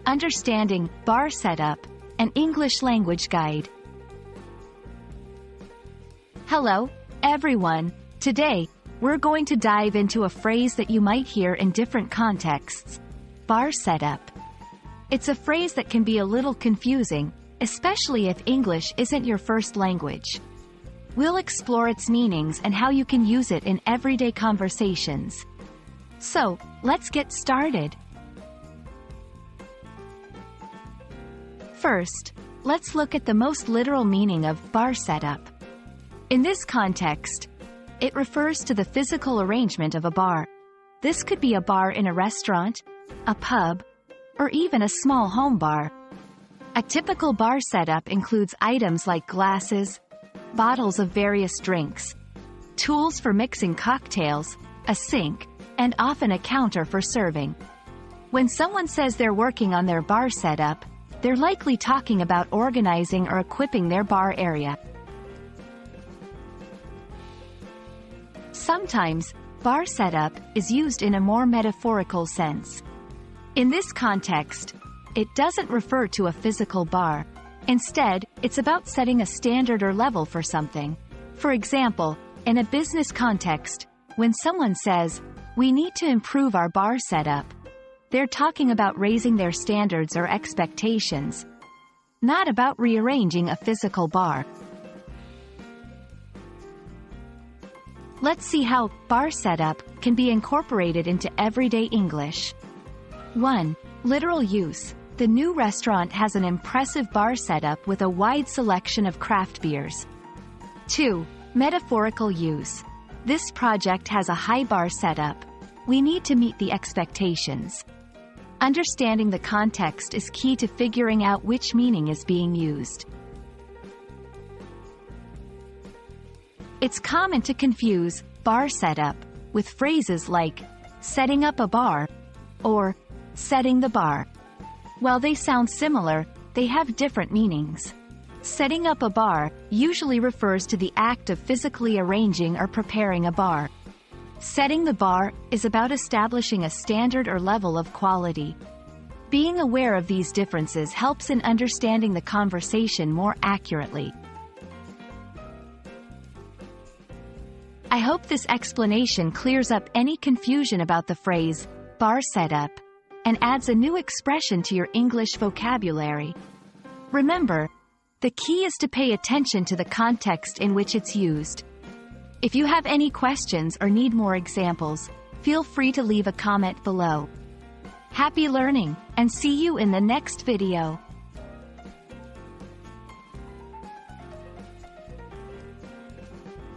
Understanding Bar Setup, an English language guide. Hello, everyone. Today, we're going to dive into a phrase that you might hear in different contexts. Bar setup. It's a phrase that can be a little confusing, especially if English isn't your first language. We'll explore its meanings and how you can use it in everyday conversations. So, let's get started. First, let's look at the most literal meaning of bar setup. In this context, it refers to the physical arrangement of a bar. This could be a bar in a restaurant, a pub, or even a small home bar. A typical bar setup includes items like glasses, bottles of various drinks, tools for mixing cocktails, a sink, and often a counter for serving. When someone says they're working on their bar setup, they're likely talking about organizing or equipping their bar area. Sometimes, bar setup is used in a more metaphorical sense. In this context, it doesn't refer to a physical bar. Instead, it's about setting a standard or level for something. For example, in a business context, when someone says, "We need to improve our bar setup," they're talking about raising their standards or expectations, not about rearranging a physical bar. Let's see how bar setup can be incorporated into everyday English. 1. Literal use. The new restaurant has an impressive bar setup with a wide selection of craft beers. 2. Metaphorical use. This project has a high bar setup. We need to meet the expectations. Understanding the context is key to figuring out which meaning is being used. It's common to confuse bar setup with phrases like setting up a bar or setting the bar. While they sound similar, they have different meanings. Setting up a bar usually refers to the act of physically arranging or preparing a bar. Setting the bar is about establishing a standard or level of quality. Being aware of these differences helps in understanding the conversation more accurately. I hope this explanation clears up any confusion about the phrase bar setup and adds a new expression to your English vocabulary. Remember, the key is to pay attention to the context in which it's used. If you have any questions or need more examples, feel free to leave a comment below. Happy learning, and see you in the next video.